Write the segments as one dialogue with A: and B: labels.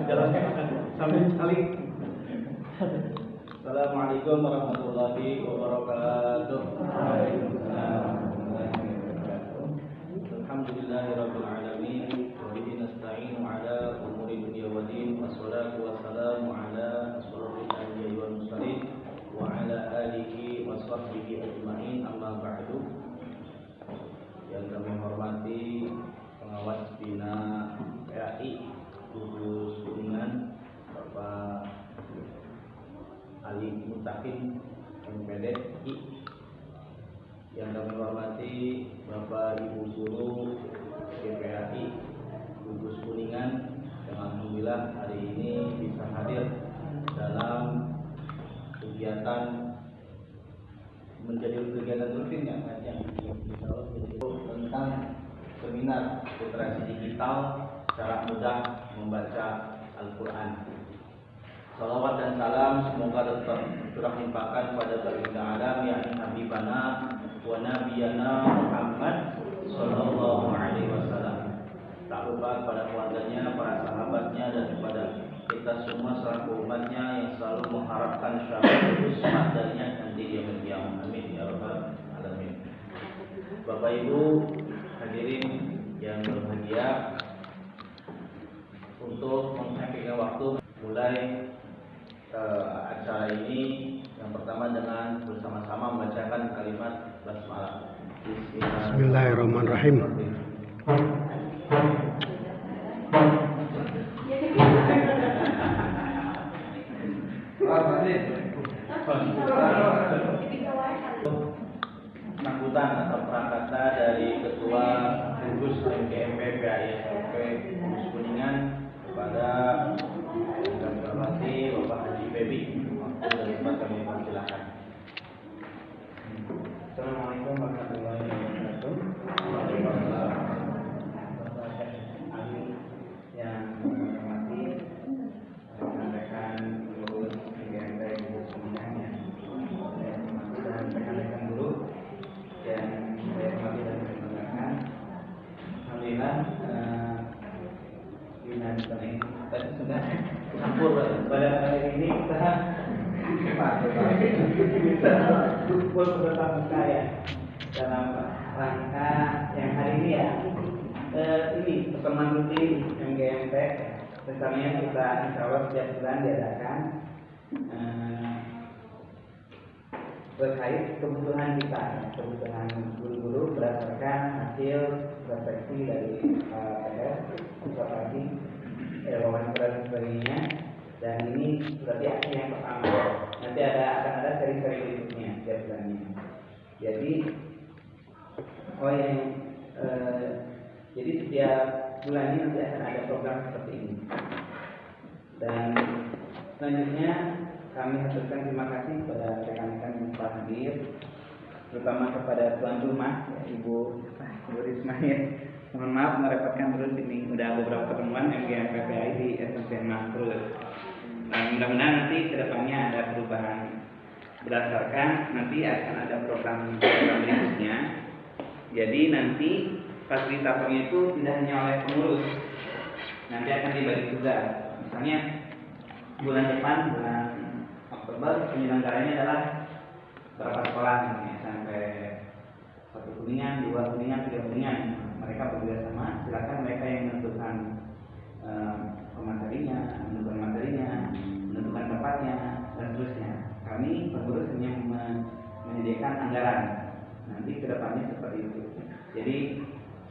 A: Jalannya sambil saling.
B: Assalamualaikum warahmatullahi wabarakatuh. Alhamdulillahirabbil alamin wa bihi nasta'inu ala umuri dunya waddin wassalatu wassalamu ala asyrofil anbiya'i wal mursalin wa ala alihi wa sahbihi ajma'in, amma ba'du. Yang kami hormati pengawas bina PAI Gugus Kuningan Bapak Ali Mutakin MPDI, yang kami hormati Bapak Ibu Guru GPAI Gugus Kuningan yang alhamdulillah hari ini bisa hadir dalam kegiatan rutin yang tentang seminar literasi digital cara mudah membaca Al-Quran. Salawat dan salam semoga tetap terlimpahkan pada baginda alam yakni Habibana wa Nabiyana Muhammad Sallallahu Alaihi Wasallam. Tak lupa kepada keluarganya, para sahabatnya, dan kepada kita semua selaku umatnya yang selalu mengharapkan syafaat usmah darinya nanti di yaumil qiyamah. Amin ya rabbal alamin. Bapak Ibu hadirin yang berbahagia, untuk menghabiskan waktu mulai acara ini, yang pertama dengan bersama-sama membacakan kalimat basmalah.
C: Bismillahirrahmanirrahim.
B: Sambutan atau prakata dari Ketua Gugus MGMP PAI SMP Gugus Kuningan kepada yang kami hormati Bapak Haji Febi. Waktu dan tempat kami persilakan.
A: Assalamualaikum warahmatullahi wabarakatuh.
B: Waalaikumsalam.
A: Bapak Ali yang menghormati rekan-rekan pengurus MGMP Gugus Kuningan yang saya hormati, dan rekan-rekan guru yang saya hormati dan saya banggakan. Alhamdulillah tadi sudah campur pada hari ini kita bisa kumpul bersama muka ya dalam rangka yang hari ini ya, ini pertemuan rutin MGMP. Rencananya kita insya Allah setiap bulan diadakan terkait kebutuhan kita, kebutuhan guru-guru berdasarkan hasil refleksi dari PS observasi wawancara dan sebagainya. Dan ini berarti aksi yang pertama. Nanti akan ada seri-seri berikutnya setiap bulannya. Jadi jadi setiap bulan ini nanti akan ada program seperti ini. Dan selanjutnya kami haturkan terima kasih kepada rekan-rekan yang telah hadir, terutama kepada tuan rumah Ibu Risma ya. Mohon maaf merepotkan terus, ini udah beberapa pertemuan MGMP PAI di SMP Makrul. Nah, mudah-mudahan nanti kedepannya ada perubahan berdasarkan nanti akan ada program berikutnya. Jadi nanti fasilitatornya itu tidak hanya oleh pengurus, nanti akan dibagi tugas. Misalnya bulan depan, bulan Oktober, penyelenggaranya adalah berapa sekolah, sampai 1 Kuningan, 2 Kuningan, 3 Kuningan. Mereka bekerja sama, silakan mereka yang menentukan materinya, menentukan tempatnya, dan seterusnya. Kami pengurus hanya menyediakan anggaran. Nanti kedepannya seperti itu. Jadi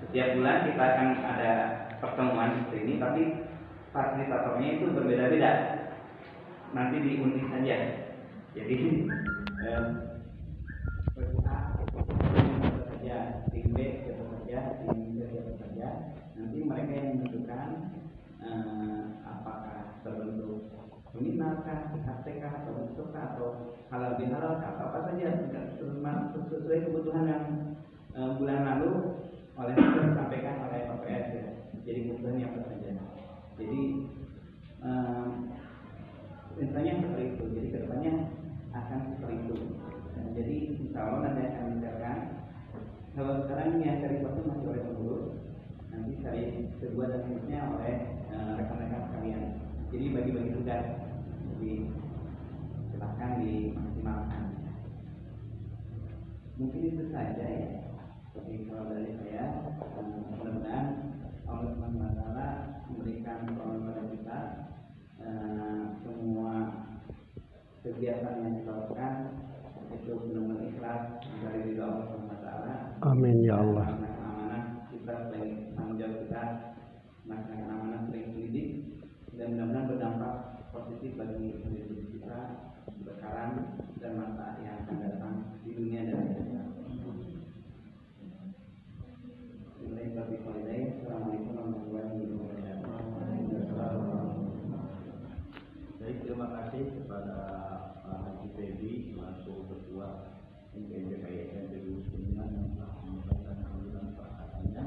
A: setiap bulan kita akan ada pertemuan seperti ini, tapi fasilitatornya itu berbeda-beda. Nanti diundi saja. Jadi tim B siapa saja, tim C siapa saja. Nanti mereka yang menentukan apakah terbentuk seminar kah, IHT kah, atau bentuk kah, atau halal bihalal kah, apa saja sesuai kebutuhan yang bulan lalu oleh disampaikan oleh OPS ya. Jadi kebutuhannya apa saja. Jadi intinya seperti itu. Jadi kedepannya akan seperti itu. Jadi insya Allah nanti akan menjelaskan. Kalau sekarang yang seri satu masih oleh pengurus, nanti seri kedua dan seterusnya oleh rekan-rekan sekalian. Jadi bagi-bagi tugas, jadi silahkan dimaksimalkan. Mungkin itu saja ya. Jadi kalau dari saya, mudah-mudahan Allah SWT memberikan kepada kita semua kegiatan yang kita lakukan itu benar-benar ikhlas dari ridho Allah SWT.
C: Amin ya Allah.
A: Amanah kita sebagai tanggung jawab kita melaksanakan amanah sebagai pendidik, dan mudah-mudahan berdampak positif bagi pendidik kita sekarang dan masa yang akan datang di dunia dan di akhirat. Assalamualaikum warahmatullahi wabarakatuh.
B: Baik, terima kasih kepada Pak Haji Febi selaku Ketua MPJ KISN Teguh Kuningan yang telah menyampaikan kemudian perkataannya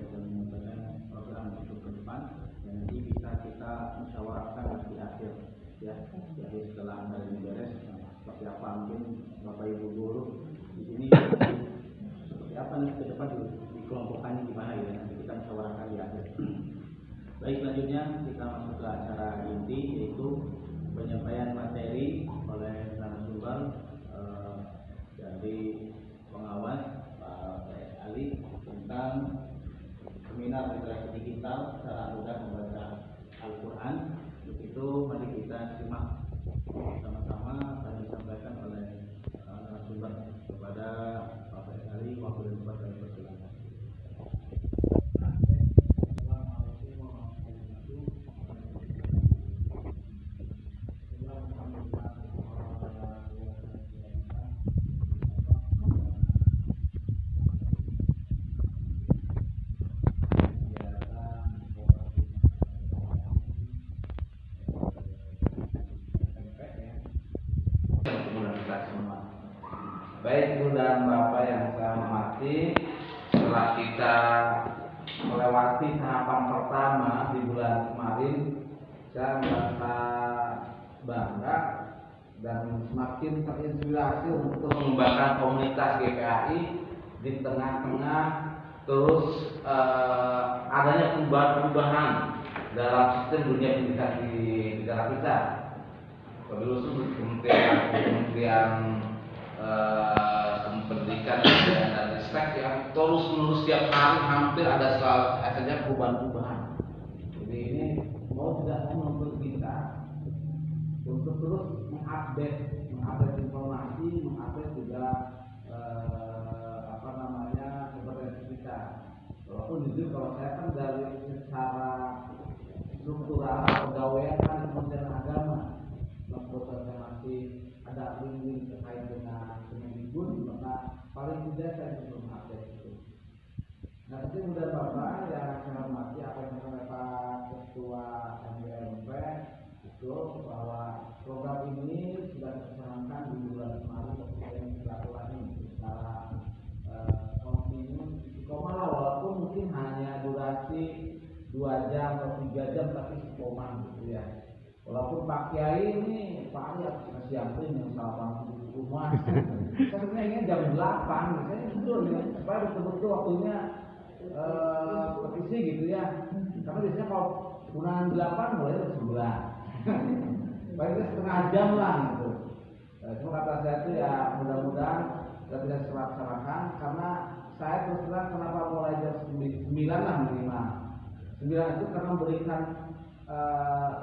B: dan menyampaikan program untuk ke depan dan nanti bisa kita musyawarahkan di akhir ya. Jadi setelah dari beres seperti apa mungkin Bapak Ibu guru di sini seperti apa nih ke depan dikelompokkannya gimana ya, nanti kita musyawarahkan di akhir. Baik, selanjutnya kita masuk ke acara inti, yaitu penyampaian materi oleh narasumber dari pengawas Pak Ali tentang seminar literasi digital cara mudah membaca Al-Quran. Untuk itu mari kita simak sama-sama apa yang disampaikan oleh narasumber. Kepada Pak Ali, waktu dan tempat kami persilakan.
D: Baik Ibu dan Bapak yang saya hormati, setelah kita melewati tahapan pertama di bulan kemarin, saya merasa bangga dan semakin terinspirasi untuk mengembangkan komunitas GPAI di tengah-tengah terus adanya perubahan dalam sistem dunia pendidikan di negara kita. Dulu kementerian pendidikan dan ristek yang terus menerus setiap hari hampir ada saja perubahan. Jadi ini mau tidak mau menuntut kita untuk terus mengupdate informasi, mengupdate juga kompetensi kita. Walaupun jujur kalau saya kan dari secara struktural pegawaian kan di Kementerian Agama, saya masih ada link terkait dengan Kemendikbud, maka paling tidak saya belum update itu. Nah, tapi mudah Bapak yang saya hormati apa yang disampaikan Pak Ketua MBMP itu bahwa program ini sudah dicanangkan di bulan kemarin ketika yang dilakukan secara kontinu istiqomah, walaupun mungkin hanya durasi 2 jam atau 3 jam tapi istiqomah gitu ya. Walaupun Pak Kiai ini Pak Ali masih yakin yang salah rumah. Saya sebenarnya ingin jam 8, misalnya tidur ya, supaya betul-betul waktunya petisi gitu ya. Karena biasanya kalau kurang 8 mulai jam 9. Paling setengah jam lah gitu. Cuma kata saya itu ya mudah-mudahan kita tidak terlaksanakan, karena saya terus terang kenapa mulai jam 9 lah minimal. 9 itu karena memberikan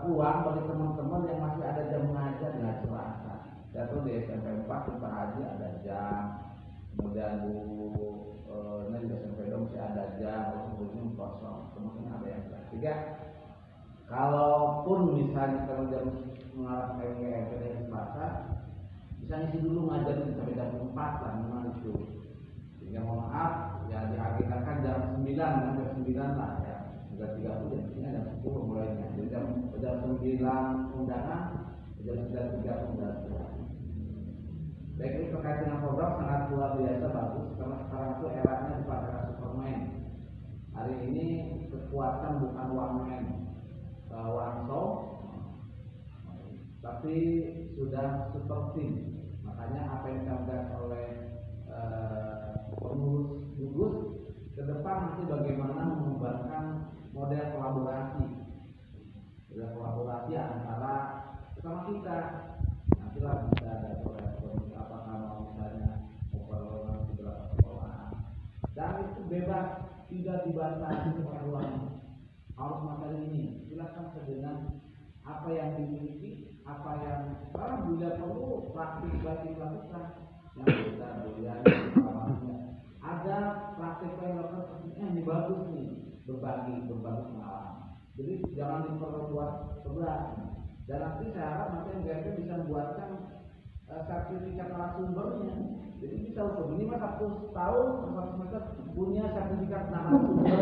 D: uang bagi teman-teman yang masih ada jam mengajar di hari Selasa. Ya tuh di SMP 4 Pak Haji ada jam, kemudian Bu di SMP 2 masih ada jam, kemudian kosong, kemudian ada yang ketiga. Kalaupun misalnya kalau jam mengarah ke hari Selasa, bisa ngisi dulu ngajar sampai jam 4 lah memang itu. Sehingga mohon maaf ya diagitakan jam 9 lah ya. Jam 30 jam 10 mulainya. Jadi jam 9 undangan, jam 9.30 undangan. Baik, ini terkait dengan program sangat luar biasa bagus, karena sekarang itu eranya dipakai Superman. Hari ini kekuatan bukan wamen, wansong, tapi sudah super team. Makanya apa yang disampaikan oleh pengurus gugus ke depan nanti bagaimana mengembangkan model kolaborasi kasih kepada ruang harus materi ini, silakan dengan apa yang dimiliki, apa yang sekarang bila perlu praktik baik dilakukan yang kita bulan ada praktik yang dilakukan ini bagus nih, berbagi pengalaman. Jadi jangan diperbuat berat. Dan nanti saya harap nanti MGMP bisa membuatkan sertifikat narasumbernya. Jadi bisa minimal 1 tahun 1 semester punya sertifikat narasumber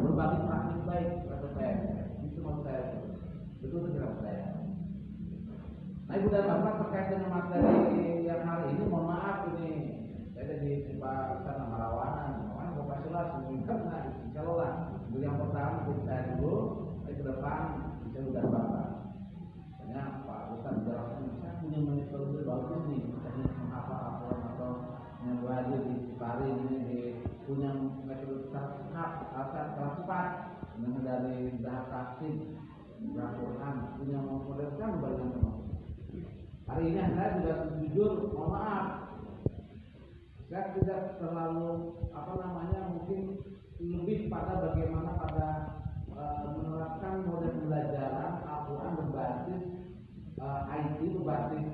D: berbagi praktik baik atau saya. Itu mau saya. Betul tidak saya. Nah Ibu dan Bapak terkait dengan materi yang hari ini, mohon maaf ini saya jadi Pak Ustaz Marawanan, Bapak Sulas mengingatkan, insya Allah yang pertama saya dulu, ke depan bisa Ibu dan Bapak. Hanya Pak Ustaz jelaskan, saya punya metode bagus nih, misalnya menghafal atau yang belajar di Pari ini punya metode cepat, dengan dari bahasa praktik, Al-Quran, punya model kan banyak teman. Hari ini saya sudah jujur, mohon maaf, saya tidak terlalu mungkin lebih pada bagaimana pada menerapkan model pembelajaran Al-Quran berbasis IT, berbasis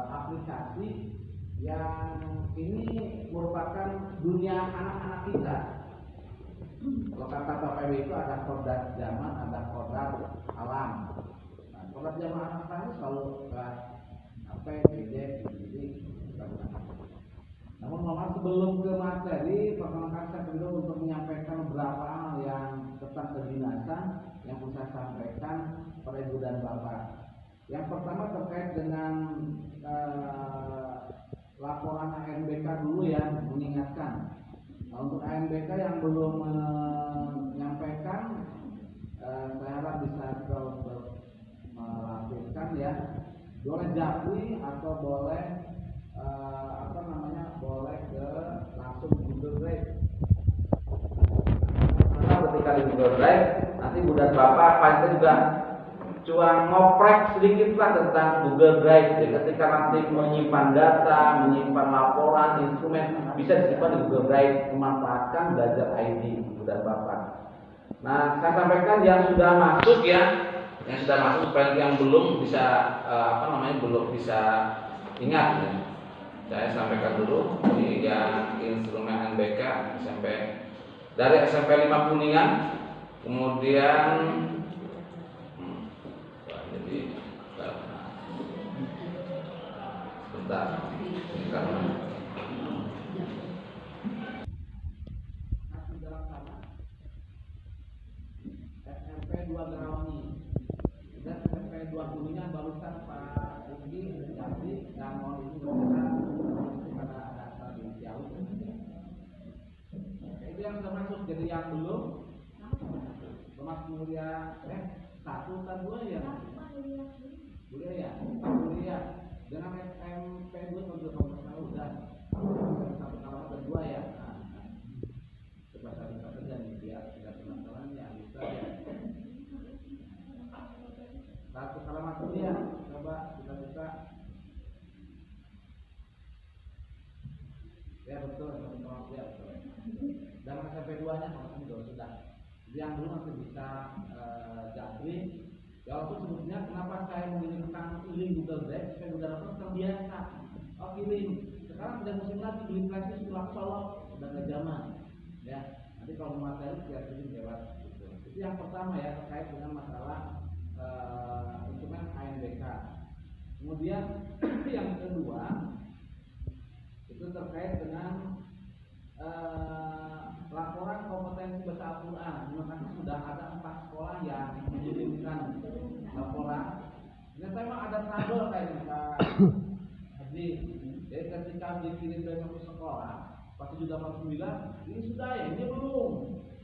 D: aplikasi yang ini merupakan dunia anak-anak kita. Kalau kata PPW itu ada kodrat zaman, ada kodrat alam. Nah, kodrat zaman anak saya selalu PD, namun memang sebelum ke materi, perkenalkan saya dulu untuk menyampaikan beberapa hal yang tentang kedinasan yang bisa saya sampaikan pada Ibu dan Bapak. Yang pertama terkait dengan laporan ANBK dulu ya, mengingatkan. Nah, untuk ANBK yang belum menyampaikan, saya harap bisa melampirkan ya. Boleh Japri atau boleh boleh ke langsung Google Drive. Karena ketika di Google Drive nanti Ibu dan Bapak pasti juga cuma ngoprek sedikit lah tentang Google Drive. Jadi ketika nanti menyimpan data, menyimpan laporan, instrumen bisa disimpan di Google Drive. Memanfaatkan belajar ID Ibu dan Bapak. Nah, saya sampaikan yang sudah masuk ya. Yang sudah masuk supaya yang belum bisa belum bisa ingat ya. Saya sampaikan dulu ini yang instrumen NBK SMP dari SMP 5 Kuningan, kemudian jadi sebentar ini karena SMP 2 Garawangi dan SMP 2 Kuningan barusan Pak Rugi Jambi dan mohon itu pada data di jauh. Itu yang sudah masuk, jadi yang belum termasuk mulia 1 dan 2 ya. Kuliah ya, kuliah dengan SMP 2 kalau udah 1 kalau ada 2 ya. Coba saya bisa kerja nih biar tidak penasaran ya bisa ya. 1 kalimat kuliah, coba kita buka. Ya betul, ya betul. Dan SMP 2-nya sama juga sudah. Jadi yang belum nanti bisa Japri. Walaupun sebetulnya kenapa saya menginginkan link Google Drive supaya Google Drive terbiasa. Oh kirim. Sekarang tidak musim lagi beli flashdisk pulang Solo, sudah ke zaman. Ya, nanti kalau materi biar kirim lewat. Itu yang pertama ya terkait dengan masalah instrumen ANBK. Kemudian yang kedua itu terkait dengan laporan kompetensi bahasa Al-Quran. Makanya sudah ada 4 sekolah yang mengirimkan laporan. Ternyata memang ada trouble kayaknya Pak Haji. Jadi ketika dikirim dari satu sekolah, pas 789 ini sudah ya, ini belum.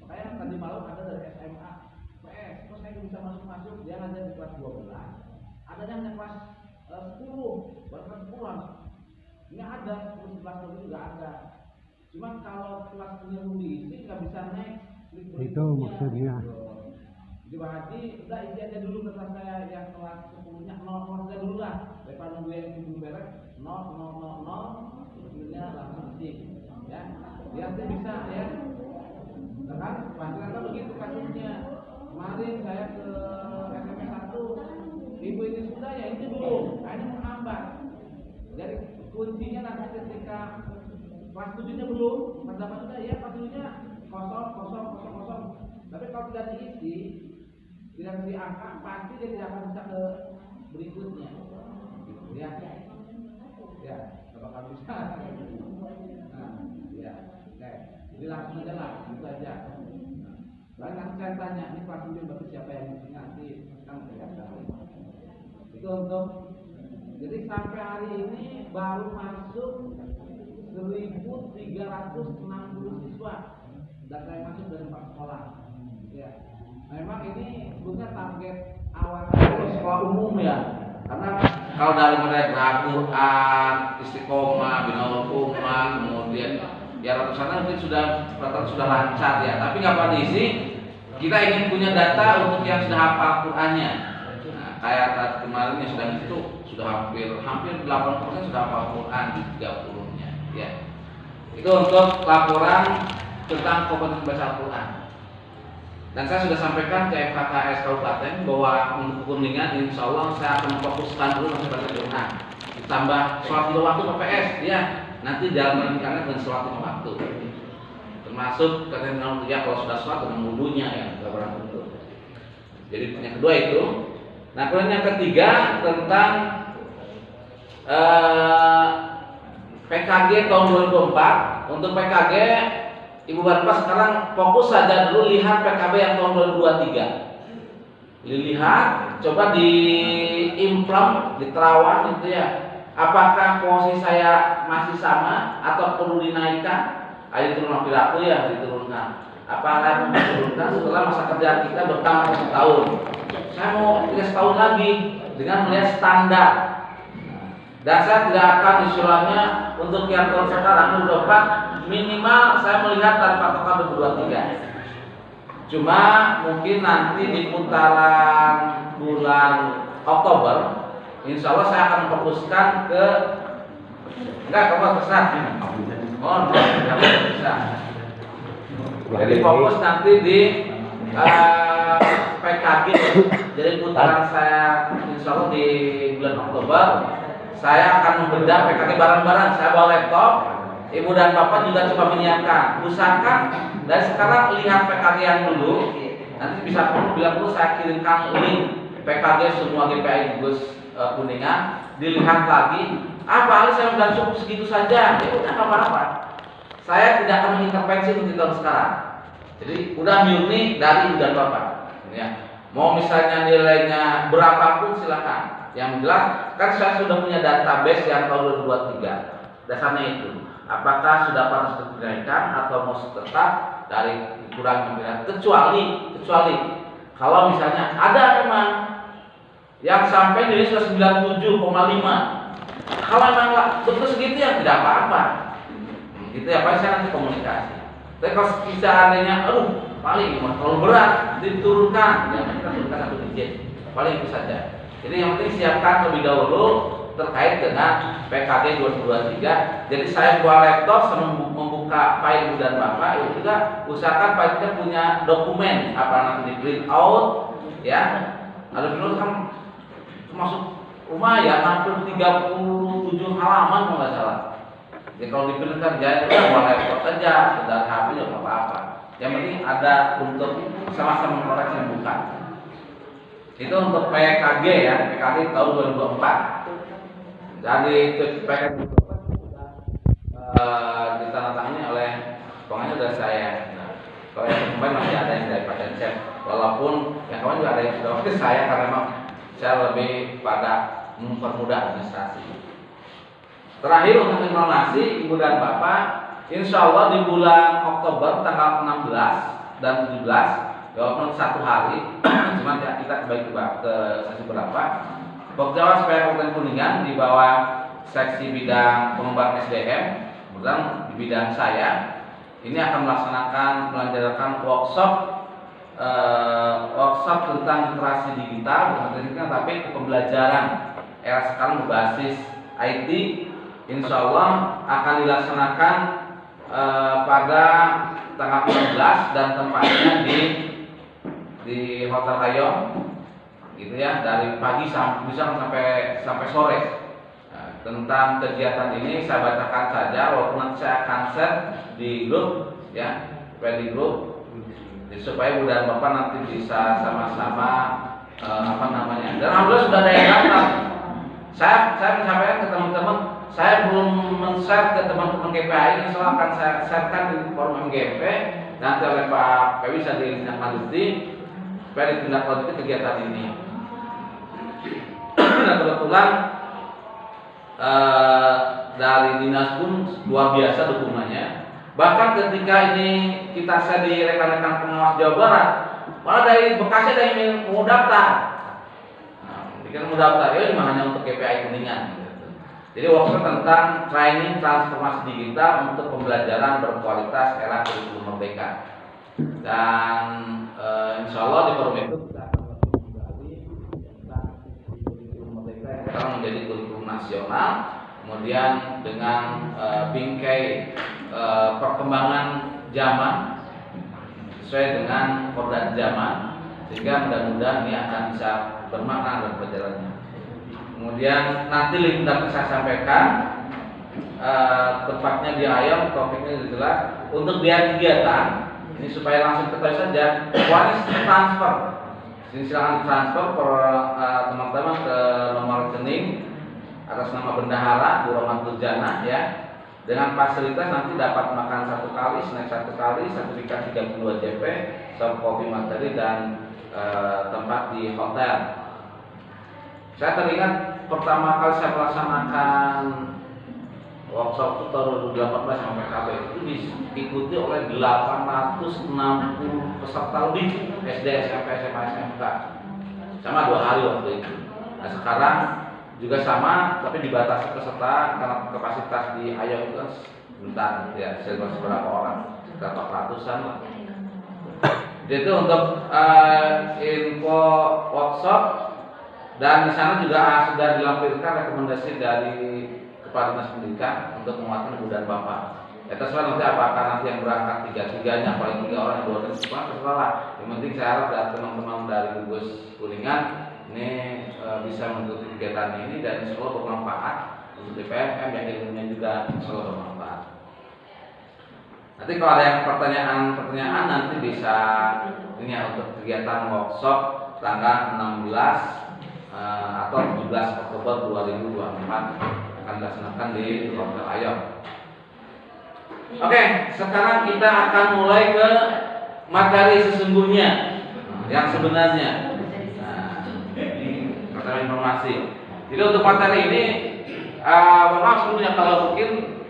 D: Makanya tadi malam ada dari SMA PS, terus saya bisa masuk, dia ada di kelas 12, ada yang kelas 10, bahkan 10-an. Ini ada, 11 juga ada. Cuma kalau kelas punya diisi nggak bisa naik.
C: Itu maksudnya.
D: Jadi Pak Haji, udah isi aja dulu ke kelas saya yang kelas 10-nya 0 aja dulu lah. Daripada nunggu yang belum beres 0, kemudian langsung isi. Ya, biar dia bisa ya. Karena kan rata-rata begitu kasusnya. Kemarin saya ke SMS 1, ibu ini sudah ya ini belum, nah ini menghambat. Jadi kuncinya nanti ketika kelas 7-nya belum, kelas 8 sudah ya, kelas 7-nya kosong. Tapi kalau tidak diisi, tidak diangkat, pasti dia tidak akan bisa ke berikutnya. Ya, ya, tidak bakal bisa. Nah, ya, oke. Jadi langsung aja lah, gitu aja. Lalu nanti saya tanya, ini kelas 9 berarti siapa yang mesti nanti kan tidak tahu. Itu untuk, jadi sampai hari ini baru masuk 1.360 siswa data yang masuk dari 4 sekolah. Ya, memang ini sebetulnya target awal sekolah umum ya, karena
E: Kalau dari mereka Al-Quran, Istiqomah, Binaul Ummah, kemudian ya ratusan mungkin rata-rata sudah lancar ya. Tapi nggak pada isi, kita ingin punya data untuk yang sudah hafal Qurannya. Nah, kayak kemarin yang sudah itu sudah hampir 80% sudah hafal Quran di 30-nya. Ya. Itu untuk laporan tentang kompetensi baca Al-Quran. Dan saya sudah sampaikan ke FKKS Kabupaten bahwa untuk Kuningan insya Allah saya akan memfokuskan dulu masih baca Quran. Ditambah sholat 5 waktu PPS, ya. Nanti dalam melanjutkannya dengan sholat 5 waktu. Termasuk katanya ya kalau sudah sholat dengan wudunya ya, barang tentu. Jadi yang kedua itu. Nah kemudian yang ketiga tentang PKG tahun 2024. Untuk PKG Ibu Bapak sekarang fokus saja dulu lihat PKB yang tahun 2023. Dilihat, coba diimplement, diterawang gitu ya. Apakah posisi saya masih sama atau perlu dinaikkan? Ayo turun perilaku ya, diturunkan. Apakah diturunkan setelah masa kerja kita bertambah 1 tahun? Saya mau 3 tahun lagi dengan melihat standar. Dan saya tidak akan istilahnya untuk yang tahun sekarang 2024 minimal saya melihat tarif patokan 2023. Cuma mungkin nanti di putaran bulan Oktober, insya Allah saya akan fokuskan ke kamu besar. Oh, enggak bisa. Jadi fokus nanti di PKG. Jadi putaran saya insya Allah di bulan Oktober saya akan membedah PKG bareng-bareng. Saya bawa laptop. Ibu dan Bapak juga coba menyiapkan. Usahakan dari sekarang lihat PKG yang dulu. Nanti bisa bila perlu saya kirimkan link PKG semua GPI Gus Kuningan. Dilihat lagi. Apa saya sudah cukup segitu saja? Ya udah nggak apa-apa. Saya tidak akan mengintervensi untuk tahun sekarang. Jadi udah murni dari ibu dan Bapak. Ya. Mau misalnya nilainya berapapun silakan. Yang jelas kan saya sudah punya database yang tahun 2023. Dasarnya itu. Apakah sudah pantas dinaikkan atau mau tetap dari kurang pembinaan? Kecuali kalau misalnya ada memang yang sampai nilai sudah 97,5. Kalau memang betul segitu ya tidak apa-apa. Gitu ya, paling saya nanti komunikasi. Tapi kalau seandainya, paling kalau berat diturunkan, ya kita turunkan 1 digit. Paling itu saja. Jadi yang penting siapkan terlebih dahulu terkait dengan PKG 2023. Jadi saya buat laptop sama membuka file ibu dan bapak, itu juga usahakan filenya punya dokumen apa nanti di print out, ya. Ada dulu kan termasuk lumayan hampir 37 halaman kalau nggak salah. Jadi kalau di print kan jadi buat laptop saja, dari HP juga apa-apa. Yang penting ada untuk sama-sama mengkoreksi dan buka. Itu untuk PKG ya, PKG tahun 2024. Dari PKG 2024 sudah ditandatangani oleh pokoknya dari saya. Nah, kalau yang kemarin masih ada yang dari Pak Cecep, walaupun yang kemarin juga ada yang sudah oleh saya karena memang saya lebih pada mempermudah administrasi. Terakhir untuk informasi ibu dan bapak, insya Allah di bulan Oktober tanggal 16 dan 17. Walaupun 1 hari, cuma ya kita kembali ke sesi berapa. Pokja supaya Kabupaten Kuningan di bawah seksi bidang pengembangan SDM, kemudian di bidang saya, ini akan melanjutkan workshop tentang literasi digital, tapi pembelajaran era sekarang berbasis IT. Insya Allah akan dilaksanakan pada tanggal 16 dan tempatnya di Hotel Hayom, gitu ya, dari pagi sampai sore. Nah, tentang kegiatan ini saya bacakan saja, walaupun nanti saya akan share di grup, ya, di grup, supaya ibu dan bapak nanti bisa sama-sama dan alhamdulillah sudah ada yang datang. Saya menyampaikan ke teman-teman, saya belum men-share ke teman-teman GPI, insya Allah akan saya sharekan di forum MGP nanti oleh Pak P bisa ditindaklanjuti supaya ditindaklanjuti kegiatan ini. Nah, kebetulan dari dinas pun luar biasa dukungannya. Bahkan ketika ini kita share di rekan-rekan pengawas Jawa Barat, malah dari Bekasi ada yang mau daftar. Nah, mau daftar ya cuma hanya untuk GPI Kuningan. Jadi workshop tentang training transformasi digital untuk pembelajaran berkualitas era kurikulum merdeka. Dan insya Allah di forum itu kita akan kembali tentang kurikulum merdeka yang sekarang menjadi kurikulum nasional. Kemudian dengan bingkai perkembangan zaman sesuai dengan kodrat zaman, sehingga mudah-mudahan ini akan bisa bermakna dan perjalanannya. Kemudian nanti link dapat saya sampaikan tempatnya di Ayam, topiknya jelas. Untuk biaya kegiatan ini supaya langsung ketahui saja, one is transfer. Ini silakan transfer teman-teman ke nomor rekening atas nama bendahara Bu Romantul Jana, ya. Dengan fasilitas nanti dapat makan 1 kali, snack 1 kali, sertifikat 32 JP, soft kopi materi dan tempat di hotel. Saya teringat pertama kali saya melaksanakan workshop itu tahun 2018 sama PKB itu diikuti oleh 860 peserta lebih SD, SMP, SMA, SMK, sama 2 hari waktu itu. Nah sekarang juga sama, tapi dibatasi peserta karena kapasitas di Ayam itu kan bentar, ya beberapa orang, sekitar 400-an lah. Jadi untuk info workshop, dan di sana juga sudah dilampirkan rekomendasi dari Kepala Dinas Pendidikan untuk menguatkan ibu dan bapak. Ya terserah nanti apakah nanti yang berangkat 3-3-nya, paling 3 orang, 2 orang, terserah lah. Yang penting saya harap dari teman-teman dari gugus Kuningan ini bisa mengikuti kegiatan ini dan insya Allah bermanfaat untuk DPM yang ilmunya juga insya Allah bermanfaat. Nanti kalau ada yang pertanyaan nanti bisa ini ya, untuk kegiatan workshop tanggal 16 atau 17 Oktober 2024 akan dilaksanakan di Hotel Ayam. Oke, sekarang kita akan mulai ke materi sesungguhnya yang sebenarnya. Materi informasi. Jadi untuk materi ini, maaf sebelumnya kalau mungkin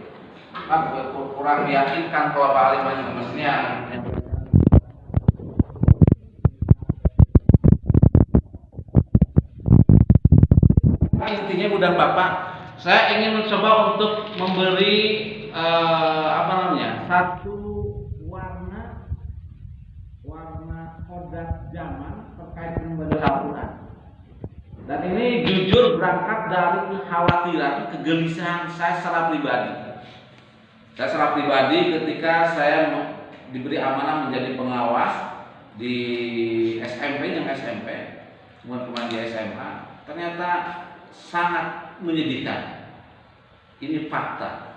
E: kurang meyakinkan kalau Pak Alim mestinya. Intinya Bu dan Bapak, saya ingin mencoba untuk memberi satu warna kodrat zaman terkait dengan belajar Al-Quran. Dan ini jujur berangkat dari kekhawatiran, kegelisahan saya secara pribadi. Saya secara pribadi ketika saya diberi amanah menjadi pengawas di SMP, kemudian di SMA, ternyata sangat menyedihkan. Ini fakta,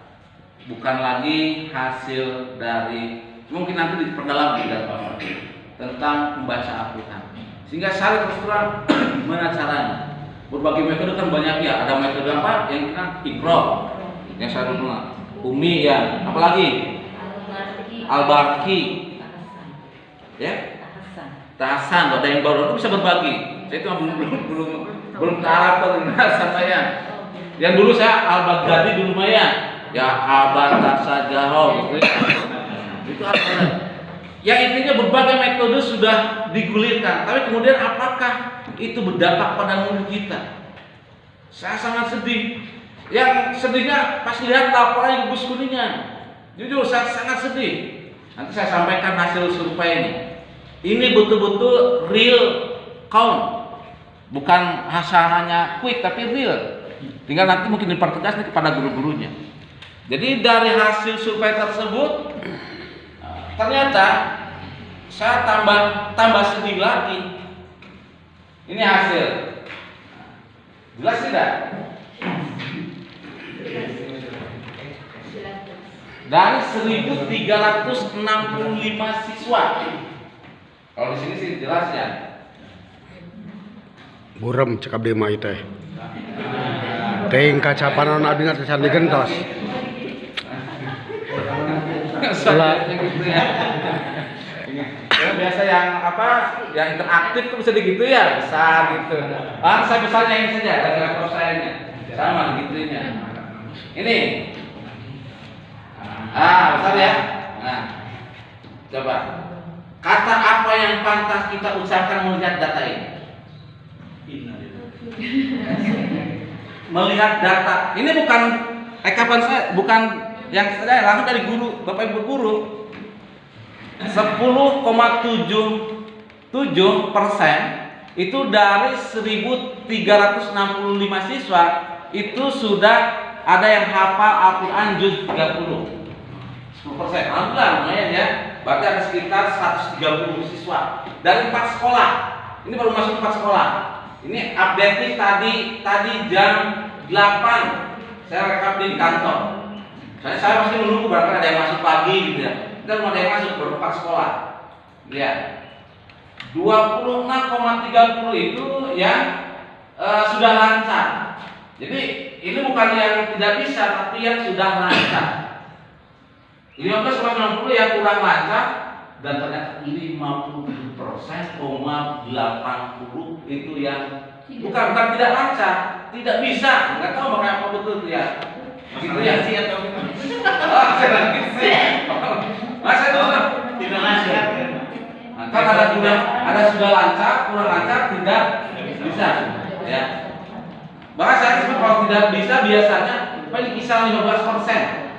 E: bukan lagi hasil dari mungkin nanti diperdalam di dalam tentang membaca Al-Quran. Sehingga saya terus terang gimana caranya? Berbagai metode kan banyak ya. Ada metode apa? Yang kita Iqra, yang saya kenal, Umi ya. Apalagi Al-Baqi, ya. Tahasan. Ada yang baru itu bisa berbagi. Saya itu belum taraf sama ya. Yang dulu saya Al-Baghdadi dulu Maya. Ya abad tak saja itu apa? Ya intinya berbagai metode sudah digulirkan, tapi kemudian apakah itu berdampak pada murid kita? Saya sangat sedih. Yang sedihnya pas lihat laporan gugus Kuningan. Jujur saya sangat sedih. Nanti saya sampaikan hasil surveinya. Ini betul-betul real count, bukan hanya quick tapi real. Tinggal nanti mungkin dipertegas kepada guru-gurunya. Jadi dari hasil survei tersebut ternyata saya tambah sedih lagi. Ini hasil. Jelas tidak? Dari 1.365 siswa. Kalau di sini sih jelas ya.
C: Buram cakap dia mah itu. Ting kacapan abdi na tesan digentos.
E: Soalnya gitu ya. Ya, biasa yang apa, yang interaktif tuh bisa begitu ya, besar gitu. Saya besarnya ini saja dari laptop saya nya, sama gitunya. Ini, besar ya. Nah, coba kata apa yang pantas kita ucapkan melihat data ini? Melihat data, ini bukan kapan saya, bukan yang saya langsung dari guru, bapak ibu guru. 10,77% itu dari 1.365 siswa itu sudah ada yang hafal Al-Quran juz 30. 10%, alhamdulillah lumayan ya. Berarti ada sekitar 130 siswa dari 4 sekolah. Ini baru masuk 4 sekolah. Ini update tadi jam 8 saya rekap di kantor. Saya masih menunggu barangkali ada yang masuk pagi gitu ya. Kita belum ada yang masuk, baru 4 sekolah. Lihat, 26,30 itu yang sudah lancar. Jadi ini bukan yang tidak bisa, tapi yang sudah lancar. 15,90 yang kurang lancar, dan ternyata 57,80 itu yang bukan tidak lancar, tidak bisa, nggak tahu makanya apa betul tuh ya. Gitu ya sih atau masa itu
B: Tidak lancar.
E: kan ada sudah lancar, kurang lancar, tidak bisa ya. Maka saya sebut kalau tidak bisa biasanya paling kisar 15%.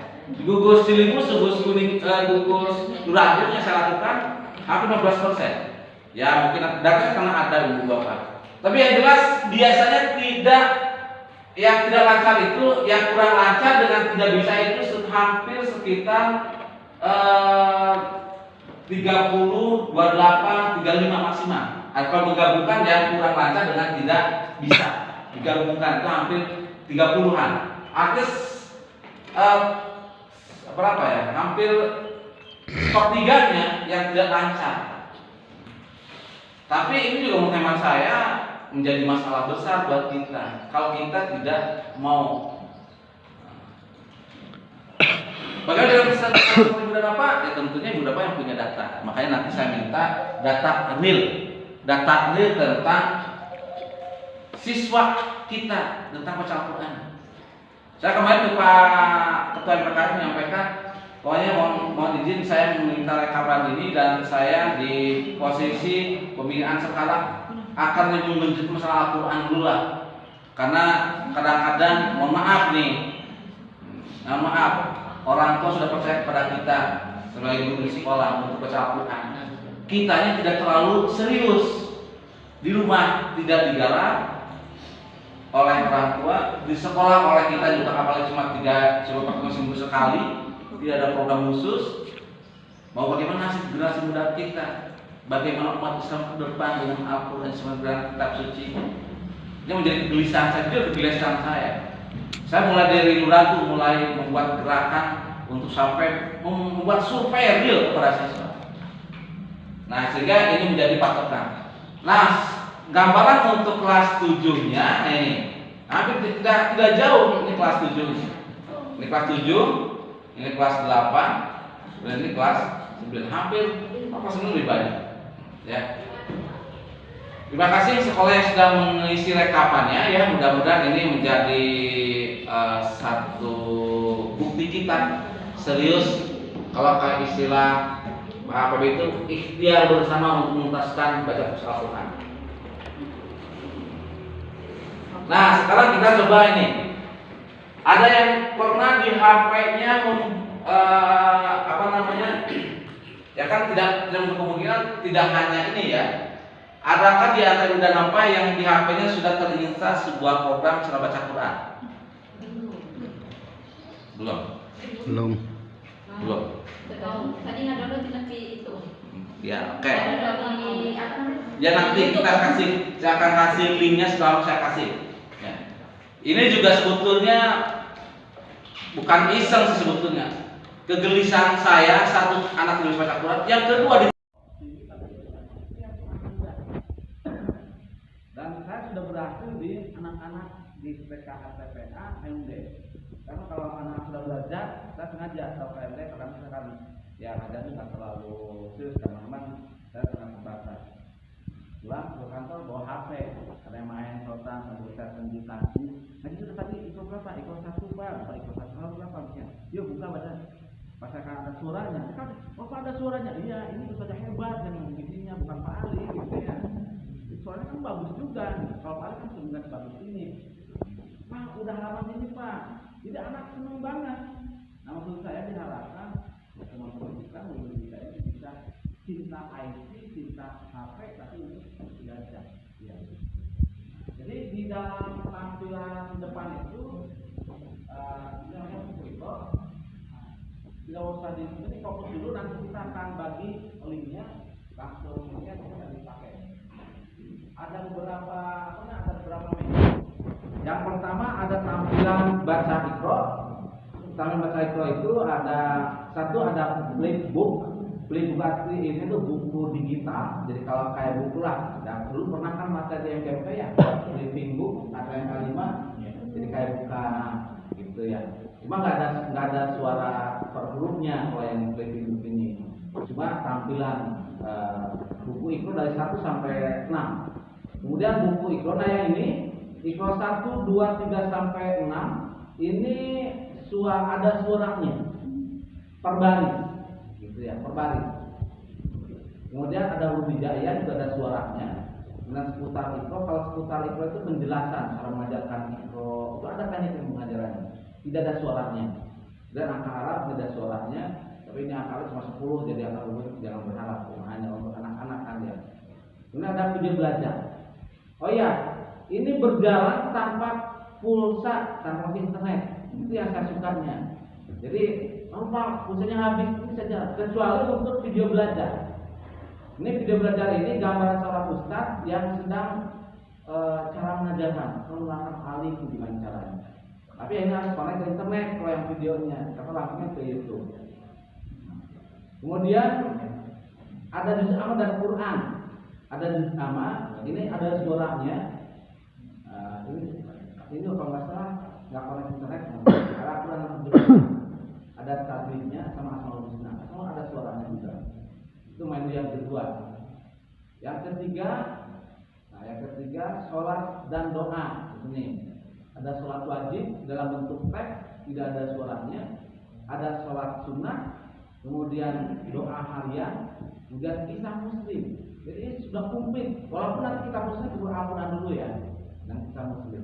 E: Gugus Cilimus, gugus kuning, gugus Nuragul yang saya lakukan hampir 15%. Ya mungkin datanya karena ada ibu bapak. Tapi yang jelas biasanya yang tidak lancar itu, yang kurang lancar dengan tidak bisa itu hampir sekitar 30, 28, 35 maksimal. Atau menggabungkan yang kurang lancar dengan tidak bisa digabungkan itu hampir 30-an. Artinya berapa ya? Hampir sepertiganya yang tidak lancar. Tapi ini juga menurut hemat saya menjadi masalah besar buat kita kalau kita tidak mau. Bagaimana dengan ibu dan bapak? Ya tentunya ibu dan bapak yang punya data. Makanya nanti saya minta data real tentang siswa kita tentang baca Al-Quran. Saya kemarin ke Pak Ketua MPKS menyampaikan, pokoknya mohon izin saya meminta rekapan ini dan saya di posisi pembinaan sekarang akan menunjuk masalah Al-Quran dulu lah. Karena kadang-kadang mohon maaf orang tua sudah percaya kepada kita sebagai guru di sekolah untuk baca Al-Quran. Kitanya tidak terlalu serius di rumah, tidak digarap oleh orang tua, di sekolah oleh kita juga apalagi cuma 3 seminggu sekali, tidak ada program khusus. Mau bagaimana nasib generasi muda kita? Bagaimana umat Islam ke depan dengan Al-Quran sebagai kitab suci? Ini menjadi kegelisahan saya, juga kegelisahan saya. Saya mulai dari Luratu, mulai membuat gerakan untuk sampai membuat survei real kepada siswa. Nah, sehingga ini menjadi patokan. Nah, gambaran untuk kelas 7-nya ini hampir tidak jauh. Ini kelas 7. Ini kelas 7, ini kelas 8, dan ini kelas 9. Hampir semua lebih banyak. Ya. Terima kasih sekolah yang sudah mengisi rekapannya ya. Mudah-mudahan ini menjadi satu bukti kita serius kalau kayak istilah apa itu ikhtiar bersama untuk menuntaskan baca puasa Al-Quran. Nah, sekarang kita coba ini. Ada yang pernah di HP-nya ya kan tidak kemungkinan tidak hanya ini ya. Adakah di antara dan apa yang di HP-nya sudah terinstall sebuah program cara baca Quran? Belum. Belum.
F: Betul. Tadi nggak download tapi itu.
E: Ya, oke.
F: Ada di apa?
E: Ya nanti saya akan kasih linknya setelah saya kasih. Ya. Ini juga sebetulnya bukan iseng sih sebetulnya. Kegelisahan saya, satu anak lebih baca Quran, yang kedua di
D: Dan saya sudah berhasil di anak-anak di PKH TPA MD. Karena kalau anak sudah belajar, saya sengaja atau PMD karena misalkan ya ngajar itu nggak terlalu serius karena memang saya sangat terbatas. Pulang ke kantor bawa HP, ada yang main sotan, sambil saya presentasi. Nah itu tadi ikut berapa? Ikut 1 Pak, ikut 1 hal berapa misalnya? Yuk buka baca. Pas akan ada suaranya, kan, oh Pak ada suaranya. Iya, ini saja hebat yang isinya bukan Pak Ali gitu ya. Suaranya kan bagus juga. Kalau Pak Ali kan sebenarnya bagus ini. Pak udah halaman ini Pak. Jadi anak seneng banget. Nah maksud saya diharapkan teman-teman kita menurut kita ini bisa cinta IT, cinta HP, tapi ini belajar. Ya. Jadi di dalam tampilan depan itu namanya buku itu tidak usah di sini fokus dulu, nanti kita akan bagi linknya langsung linknya bisa dipakai. Ada beberapa menu. Yang pertama ada tampilan baca Iqra. Tampilan baca Iqra itu ada flipbook. Flipbook arti ini tuh buku digital. Jadi kalau kayak buku lah. Dan dulu pernah kan baca di MKP ya, flipping book atau yang kelima. Jadi kayak buka gitu ya. Cuma nggak ada suara per hurufnya kalau yang flipping book ini. Cuma tampilan buku Iqra dari 1 sampai 6. Kemudian buku Iqra yang ini Iqra 1, 2, 3 sampai 6 ini ada suaranya per baris gitu ya, per baris. Kemudian ada huruf hijaiyah juga ada suaranya. Dengan seputar Iqra, kalau seputar Iqra itu penjelasan cara mengajarkan Iqra, itu ada teknik pengajarannya. Tidak ada suaranya. Dan angka Arab tidak ada suaranya, tapi ini angka Arab cuma 10, jadi angka Arab jangan berharap, hanya untuk anak-anak kan ya. Kemudian ada video belajar. Oh iya, ini berjalan tanpa pulsa, tanpa internet. Itu yang saya sukanya. Jadi, Pak, pulsanya habis ini saja, kecuali untuk video belajar. Ini video belajar ini gambaran seorang ustadz yang sedang cara mengajarkan, menggunakan alif gimana caranya. Tapi ini harus connect ke internet kalau yang videonya, karena langsungnya ke YouTube. Kemudian ada juz amma dan Quran. Ada juz amma, ini ada suaranya. Ini kalau nggak salah nggak connect internet, ada Quran ada tajwidnya sama asmaul husna, semua ada suaranya juga. Itu menu yang kedua. Yang ketiga sholat dan doa. Ini ada sholat wajib dalam bentuk teks, tidak ada suaranya. Ada sholat sunnah, kemudian doa harian, kemudian kisah muslim. Jadi ini sudah komplit. Walaupun nanti kita muslim berampunan dulu ya, dan kisah muslim.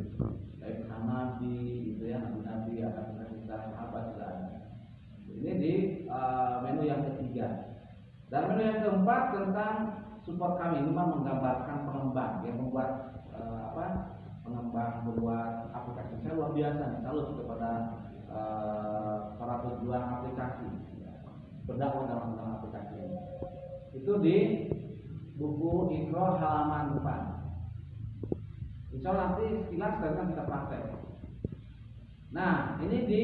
D: Kayak kisah Nabi, gitu ya, Nabi ada kisah sahabat sudah ada. Ini di menu yang ketiga. Dan menu yang keempat tentang support kami, ini menggambarkan pengembang yang membuat pengembang membuat aplikasi. Saya luar biasa nih, salut kepada para pejuang aplikasi, berdakwah dalam aplikasi ini. Itu di buku Iqra halaman depan. Insya Allah nanti sekilas akan kita praktek. Nah, ini di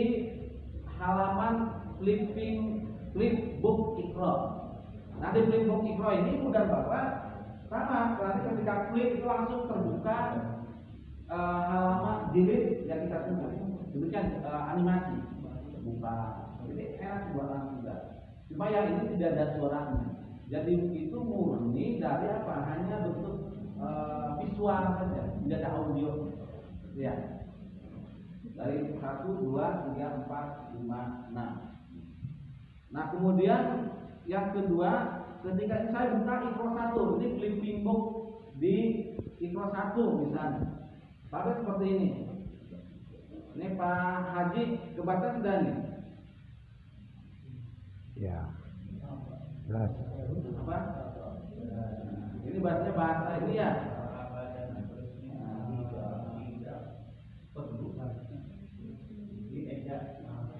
D: halaman flipbook Iqra. Nah, di flipbook Iqra ini mudah Bapak sama, nanti ketika flip itu langsung terbuka halaman delete yang kita tunggu. Demikian animasi terbuka. Jadi enak buat anak juga. Cuma yang ini tidak ada suaranya. Jadi itu murni dari apa? Hanya bentuk visual saja, tidak ada audio. Ya. Dari 1, 2, 3, 4, 5, 6. Nah kemudian yang kedua, ketika saya buka Iqra 1, ini flipping book di Iqra 1 misalnya. Pada seperti ini. Ini Pak Haji kebaca sudah nih.
C: Ya. Jelas.
D: Apa? Ini bahasanya bahasa ini ya. Ini eja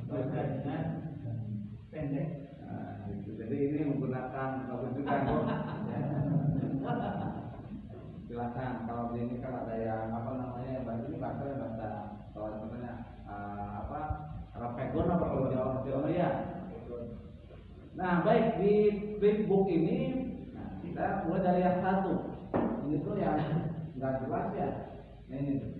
D: bahasa dengan pendek silakan kalau tunjukkan Bu. Ya. Silakan kalau di ini kan ada yang apa namanya bahasa ini bahasa kalau sebenarnya apa pegon apa kalau Jawa ya. Nah baik di flipbook ini kita mulai dari yang satu. Ini tuh yang nggak jelas ya. Nah, ini tuh.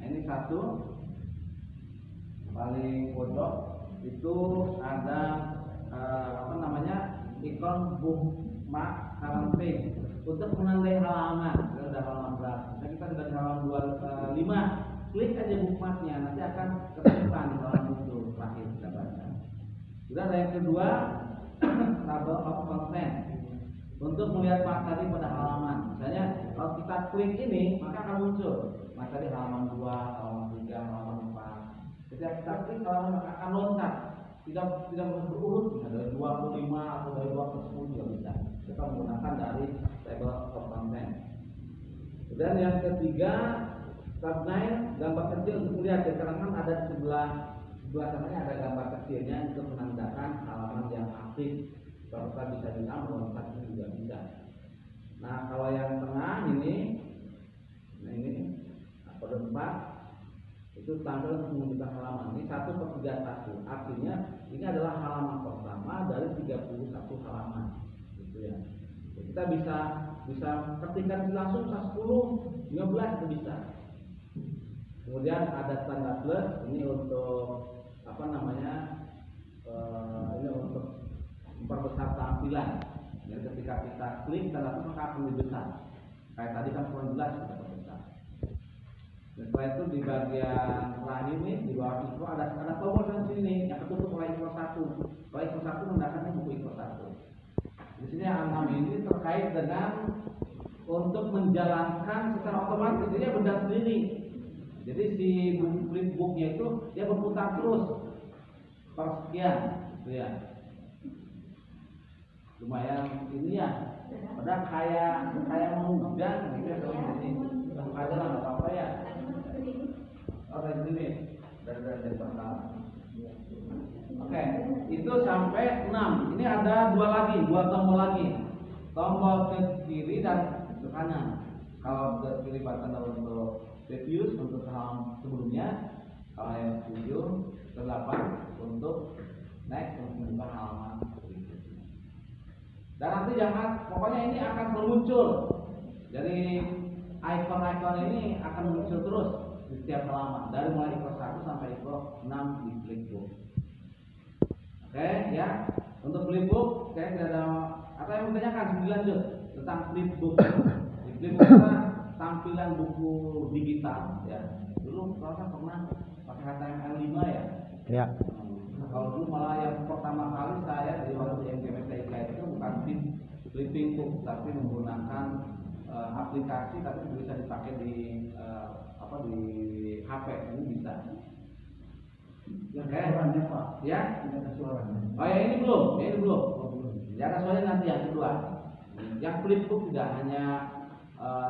D: Nah ini satu paling pojok itu ada apa namanya ikon bookmark karantin untuk menandai halaman. Kita sudah halaman berapa? Nah, kita sudah di halaman 25. Klik aja bookmarknya, nanti akan kesimpan di halaman itu terakhir kita baca. Sudah ada yang kedua, table of content untuk melihat materi pada halaman. Misalnya kalau kita klik ini, maka akan muncul materi halaman 2, halaman 3, halaman 4. Ketika kita klik halaman maka akan loncat. Tidak berurut, dari 25 atau dari 2 ke 10 juga bisa. Kita menggunakan dari table of content. Dan yang ketiga, thumbnail gambar kecil untuk melihat. Karena kan ada di sebelah sananya ada gambar kecilnya untuk menandakan halaman yang aktif. Kalau kita bisa ditambah, loncat juga bisa. Nah kalau yang tengah ini, pada 4 itu tampil untuk menunjukkan halaman. Ini 1/31. Artinya ini adalah halaman pertama dari 31 halaman. Gitu ya. Jadi kita bisa ketikkan langsung 10, 15 itu bisa. Kemudian ada tanda plus, ini untuk apa namanya? Ini untuk memperbesar tampilan. Jadi ketika kita klik tanda plus maka akan lebih besar. Kayak tadi kan 19 kita perbesar. Dan setelah itu di bagian lain ini di bawah info ada tombol di sini yang tertutup oleh info 1. Kalau info 1 mendapatkan buku info 1. Di sini yang 6 ini terkait dengan untuk menjalankan secara otomatis dia benda sendiri. Jadi si flipbooknya itu dia berputar terus per sekian, gitu ya. Lumayan ini ya. Padahal kayak mau hujan gitu ya kalau di sini. Ada lah nggak apa-apa ya. Oh dari sini dari pertama. Oke, itu sampai 6. Ini ada 2 tombol lagi. Tombol ke kiri dan ke kanan. Kalau ke kiri button untuk reviews untuk halaman sebelumnya, kalau yang 7 ke 8 untuk next untuk membuka halaman berikutnya. Dan nanti pokoknya ini akan muncul. Jadi icon-icon ini akan muncul terus di setiap halaman dari mulai ikon 1 sampai ikon 6 di flipbook. Oke ya, untuk flipbook saya tidak ada atau yang menanyakan lebih lanjut tentang flipbook. Di flipbook kita tampilan buku digital ya. Dulu kalau saya pernah pakai HTML 5 ya.
C: Ya.
D: Kalau dulu malah yang pertama kali saya di waktu MGMTIK itu bukan flipping book tapi menggunakan aplikasi tapi bisa dipakai di di HP ini bisa. Ya suaranya Pak. Ya? Ada suaranya. Oh ya ini belum. Ya ada suaranya nanti yang kedua. Yang flipbook tidak hanya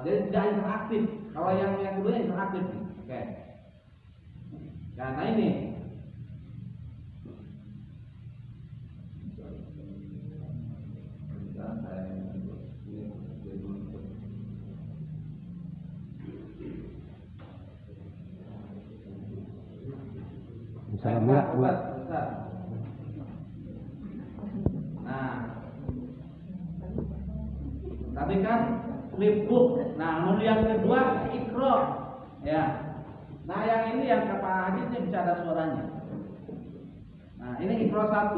D: jadi tidak interaktif. Kalau yang kedua interaktif. Oke. Nah ini. Nah, tadi kan flipbook. Nah, yang kedua Iqra, ya. Nah, yang ini yang Pak Haji ini bisa ada suaranya. Nah, ini Iqra 1.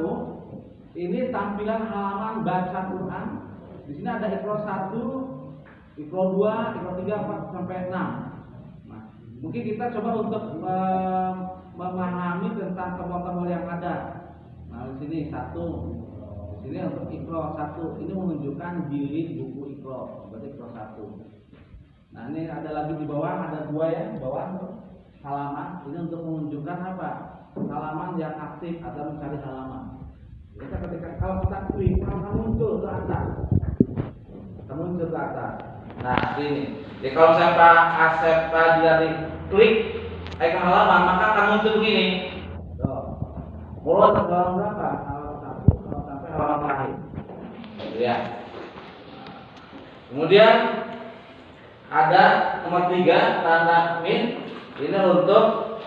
D: Ini tampilan halaman baca Quran. Di sini ada Iqra 1, Iqra 2, Iqra 3, 4 sampai 6. Nah, mungkin kita coba untuk memahami tentang tombol-tombol yang ada. Nah, di sini 1. Di sini untuk Iqra 1. Ini menunjukkan jilid buku Iqra. Berarti Iqra 1. Nah, ini ada lagi di bawah, ada 2 ya, di bawah halaman. Ini untuk menunjukkan apa? Halaman yang aktif atau mencari halaman. Jadi ketika kalau kita klik akan muncul ke atas. Akan muncul ke atas.
E: Nah, ini. Jadi kalau misalnya Pak Asep tadi dari klik icon halaman, maka akan muncul begini. Mulai halaman berapa? Halaman 1 sampai halaman terakhir. Ya. Kemudian ada nomor 3 tanda min. Ini untuk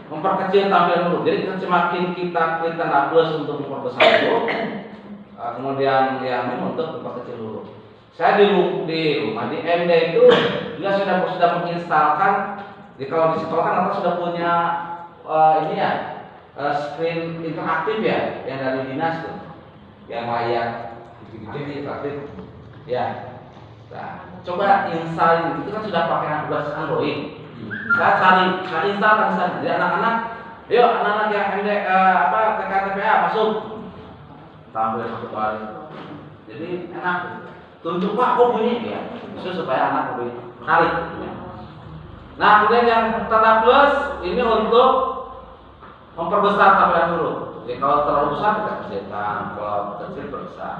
E: memperkecil tampilan huruf. Jadi semakin kita klik tanda plus untuk memperbesar huruf, kemudian yang ini untuk memperkecil huruf. Saya di rumah di MD itu juga sudah menginstalkan. Jadi kalau di sekolah kan kita sudah punya ini ya screen interaktif ya yang dari dinas tuh, yang layar gede-gede interaktif. Ya, nah, coba install itu kan sudah pakai Android. Saya instalkan di sana. Jadi anak-anak, yuk anak-anak yang MD TK-TPA masuk. Tampil satu kali. Jadi enak. Tunjuk Pak, kok bunyi ya? Itu supaya anak lebih menarik. Nah, kemudian yang tanda plus ini untuk memperbesar tampilan huruf. Jadi kalau terlalu besar kita kecilkan, kalau kecil besar.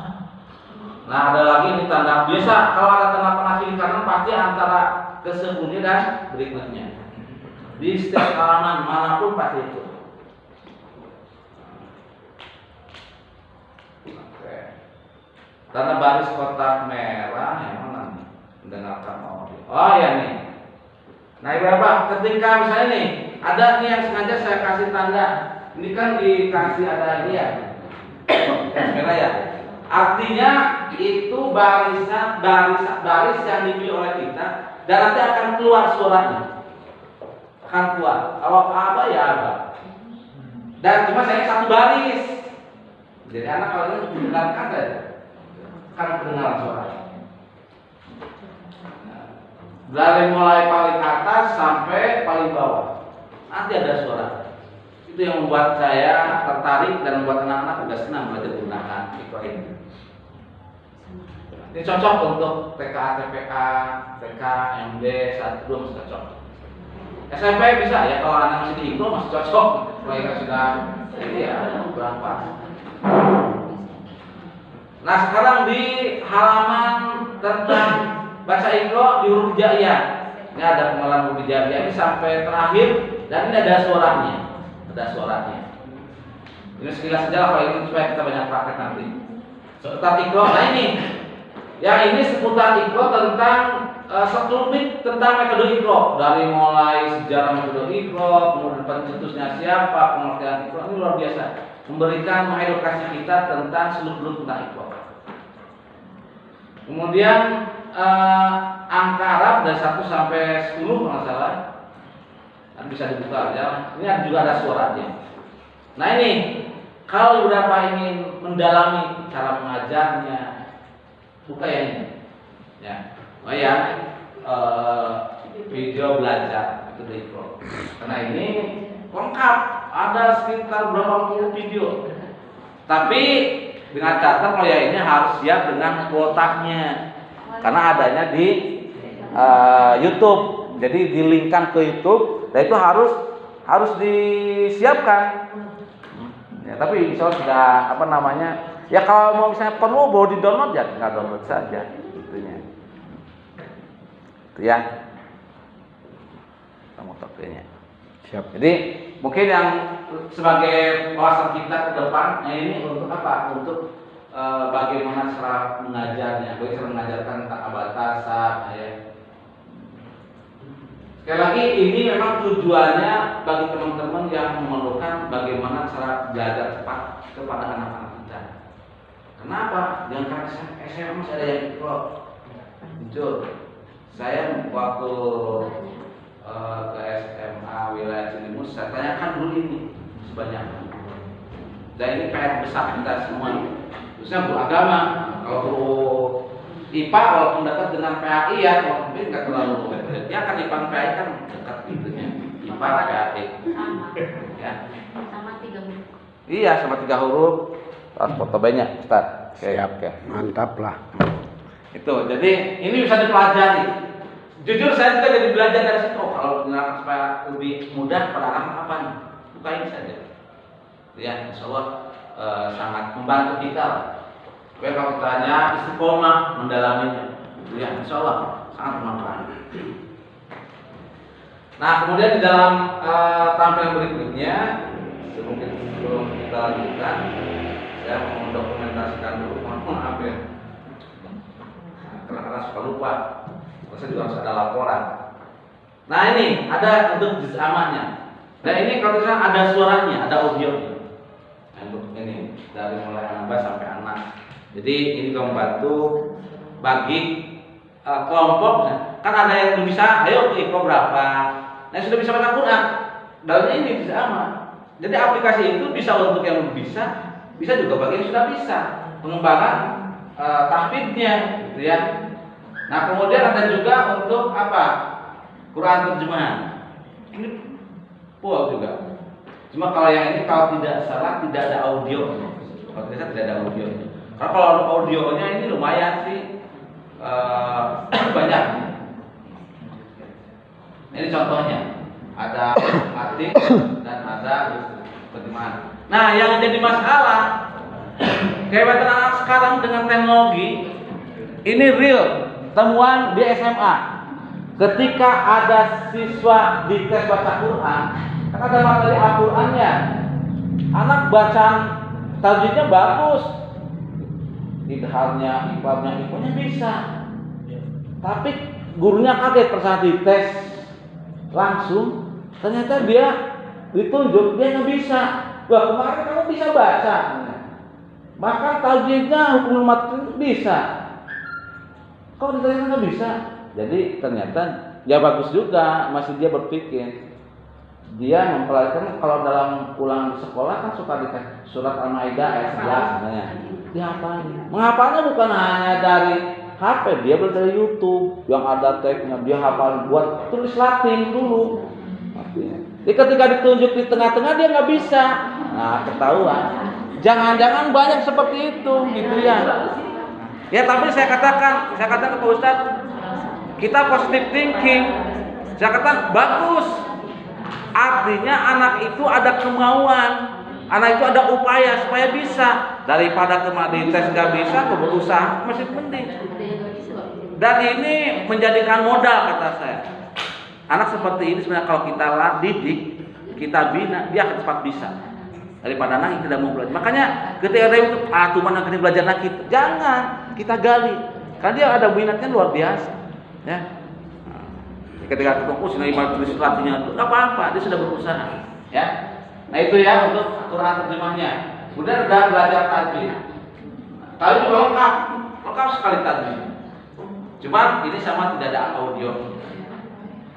E: Nah, ada lagi ini tanda biasa. Kalau ada tanda tengah kiri kanan pasti antara ke sebelumnya dan berikutnya. Di setiap halaman manapun pasti itu. Oke. Tanda baris kotak merah yang mana nih? Mendengarkan audio. Oh ya nih. Nah, Bapak, ketika misalnya nih ada nih yang sengaja saya kasih tanda. Ini kan dikasih ada ini ya. Merah ya. Artinya itu baris yang dipilih oleh kita dan nanti akan keluar suaranya. Akan keluar. Kalau apa ya apa. Dan cuma saya satu baris. Jadi anak kalau ini mendengarkan saja akan kedengaran suaranya. Dari mulai paling atas sampai paling bawah nanti ada suara. Itu yang membuat saya tertarik dan membuat anak-anak juga senang belajar menggunakan Iqra ini. Ini cocok untuk TK, TPA, TK, MD, 1, 2 masih cocok. SMP bisa ya, kalau anak masih di Iqra masih cocok. Mereka sudah ini ya berapa. Nah, sekarang di halaman tentang baca Iqra di huruf hijaiyah. Ini ada pengenalan huruf hijaiyah ini sampai terakhir dan ini ada suaranya. Ada suaranya. Ini sekilas saja kalau ini supaya kita banyak praktek nanti. Seputar Iqra. Nah ini, yang ini seputar Iqra tentang sekelumit tentang metode Iqra, dari mulai sejarah metode Iqra, kemudian pencetusnya siapa, pengertian Iqra. Ini luar biasa. Memberikan mengedukasi kita tentang seluk-beluk tentang Iqra. Kemudian angka Arab dari 1 sampai 10 kalau nggak salah. Bisa dibuka aja. Ini juga ada suaranya. Nah ini, kalau beberapa ingin mendalami cara mengajarnya, buka yang ini. Ya, oh ya, video belajar itu di Iqra. Karena ini lengkap, ada sekitar berapa puluh video. Tapi dengan catatan kalau ya ini harus siap dengan kuotanya, karena adanya di YouTube. Jadi dilingkan ke YouTube, dan itu harus disiapkan. Ya, tapi insya Allah sudah apa namanya? Ya kalau mau misalnya perlu mau di download ya tinggal download saja, itunya. Itu ya. Kamu topenya.
C: Siap.
E: Jadi mungkin yang sebagai wawasan kita ke depan, ini untuk apa? Untuk bagaimana cara mengajarnya, bagaimana cara mengajarkan tentang abataasa, ya. Sekali lagi ini memang tujuannya bagi teman-teman yang memerlukan bagaimana cara belajar cepat kepada anak-anak kita. Kenapa? Jangan karena SMA masih ada yang Iqra. Jujur, saya waktu ke SMA wilayah Cilimus, saya tanyakan dulu ini sebanyak. Dan ini PR besar kita semua. Khususnya guru agama. Kalau guru IPA walaupun dekat dengan PAI ya, walaupun nggak terlalu ya kan IPA PAI kan dekat gitunya. IPA PAI.
F: Sama.
E: Ya.
F: Sama 3 huruf.
E: Iya, sama 3 huruf. Harus foto banyak, Ustaz.
C: Siap.
E: Oke.
C: Mantap lah.
E: Itu. Jadi ini bisa dipelajari. Jujur saya juga jadi belajar dari situ. Kalau menerapkan supaya lebih mudah pada anak apa nih? Buka ini saja. Ya, insya Allah sangat membantu kita. Kalau tanya istiqomah mendalaminya. Ya, insya Allah sangat bermanfaat. Nah, kemudian di dalam tampilan berikutnya, mungkin sebelum kita lanjutkan, saya mau mendokumentasikan dulu, maaf ya, karena suka lupa. Saya juga harus ada laporan. Nah, ini ada untuk juz amannya. Dan ini kalau misalnya ada suaranya, ada audionya. Nah, untuk ini dari mulai anak sampai anak. Jadi ini membantu bagi kelompok. Kan ada yang bisa, ayo ikut berapa. Nah, sudah bisa baca Quran. Dalamnya ini juz aman. Jadi aplikasi itu bisa untuk yang bisa juga bagi yang sudah bisa. Pengembangan tahfidnya, gitu ya. Nah, kemudian ada juga untuk apa? Quran terjemahan. Ini juga. Cuma kalau yang ini kalau tidak salah tidak ada audio. Kalau tidak ada audio. Karena kalau ada audionya ini lumayan sih banyak. Ini contohnya ada arti dan ada terjemahan. Nah, yang jadi masalah kehebatan anak sekarang dengan teknologi ini real temuan di SMA. Ketika ada siswa di tes baca Quran, kan ada materi Al-Qurannya. Anak bacaan tajwidnya bagus, idharnya, iqamnya bisa. Tapi gurunya kaget pas saat dites langsung, ternyata dia ditunjuk dia nggak bisa. Wah, kemarin kamu bisa baca, bahkan tajwidnya hukum materi bisa. Kok ditanya nggak bisa? Jadi ternyata ya bagus juga, masih dia berpikir. Dia mempelajari kalau dalam ulangan di sekolah kan suka dikasih surat Al-Maidah ayat 11 sebenarnya. Dia hafalin. Menghafalnya bukan hanya dari HP, dia belajar dari YouTube yang ada teksnya, dia hafal buat tulis Latin dulu. Jadi ketika ditunjuk di tengah-tengah dia nggak bisa. Nah, ketahuan. Jangan-jangan banyak seperti itu gitu ya. Ya, tapi saya katakan ke Pak Ustadz, kita positive thinking. Saya katakan bagus. Artinya anak itu ada kemauan, anak itu ada upaya supaya bisa. Daripada kemarin tes nggak bisa, berusaha masih penting. Dan ini menjadikan modal kata saya. Anak seperti ini sebenarnya kalau kita didik, kita bina, dia akan cepat bisa. Daripada anak yang tidak mau belajar. Makanya ketika ada itu, cuma anak ini belajar anak kita, jangan kita gali. Karena dia ada minatnya luar biasa. Ya. Ketika ketemu sini tulis latihnya itu nggak apa-apa, dia sudah berusaha. Ya. Nah itu ya untuk Quran terjemahnya. Kemudian udah belajar tajwid. Tajwid lengkap sekali tajwid. Cuma ini sama tidak ada audio.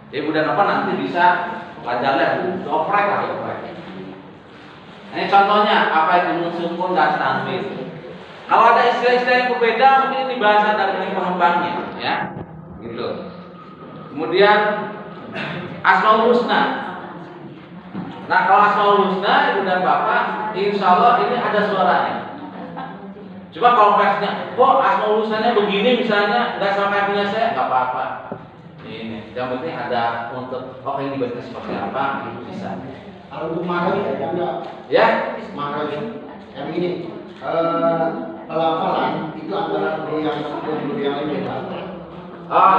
E: Jadi kemudian apa nanti bisa belajarnya oprek lah oprek. Ini contohnya apa itu sukun dan tanwin. Kalau ada istilah-istilah yang berbeda mungkin ini bahasa dari pengembangnya, ya, gitu. Kemudian Asmaul Husna. Nah kalau Asmaul Husna ibu dan bapak, insya Allah ini ada suaranya. Cuma kalau versinya, kok Asmaul Husnanya begini misalnya, nggak sama kayak punya saya, nggak apa-apa. Ini, yang penting ada untuk ini dibaca seperti apa, itu bisa.
G: Kalau untuk marah
E: Ya,
G: marah yang ini pelafalan itu antara guru yang satu dan guru yang lain beda.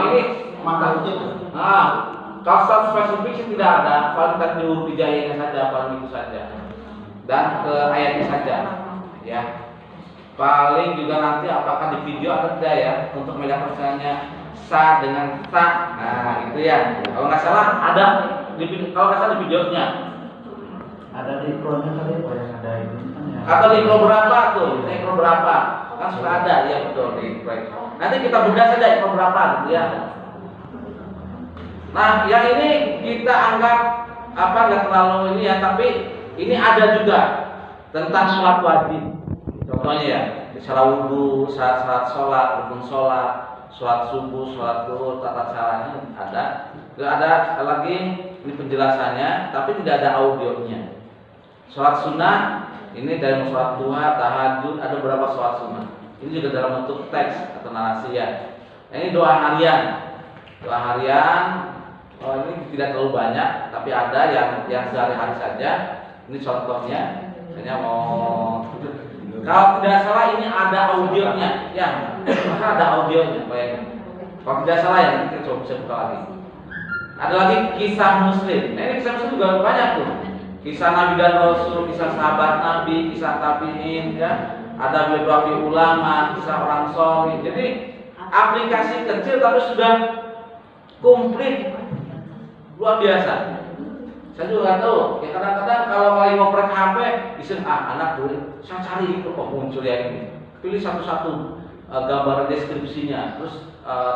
E: ini
G: Maka itu
E: kalau status spesifik sih tidak ada, paling di huruf hijaiyahnya saja, paling itu saja, dan ke ayatnya saja, ya. Paling juga nanti apakah di video atau tidak ya, untuk membedakan misalnya sa dengan ta, nah itu ya. Kalau nggak salah ada kalau nggak salah di videonya.
D: Ada di ikronnya tadi Pak yang ada itu kan ya.
E: Atau di ikro berapa tuh? Ikro berapa? Kan sudah ada ya betul di ikro. Nanti kita bedah saja ikro berapa gitu ya. Nah, yang ini kita anggap nggak terlalu ini ya, tapi ini ada juga tentang sholat wajib. Contohnya ya, salat wudu, syarat sholat, rukun sholat, sholat subuh, sholat zuhur, tata caranya ada. Ada lagi ini penjelasannya, tapi tidak ada audionya. Sholat sunnah ini dari sholat duha, tahajud, ada beberapa sholat sunnah. Ini juga dalam bentuk teks atau narasi ya. Ini doa harian. Doa harian, ini tidak terlalu banyak, tapi ada yang sehari-hari saja. Ini contohnya. Hanya mau kalau tidak salah ini ada audionya, ya, ada audionya, bayangin. Kalau tidak salah ya, kita coba bisa buka lagi. Ada lagi kisah Muslim. Nah ini kisah Muslim juga banyak tuh. Kisah Nabi dan Rasul, kisah sahabat Nabi, kisah tabiin, ya. Ada biografi ulama, kisah orang soleh. Jadi aplikasi kecil tapi sudah komplit, luar biasa. Saya juga nggak tahu. Ya kadang-kadang kalau lagi ngoprek HP, isin anak dulu, saya cari itu kok muncul ya ini. Pilih satu-satu gambar deskripsinya, terus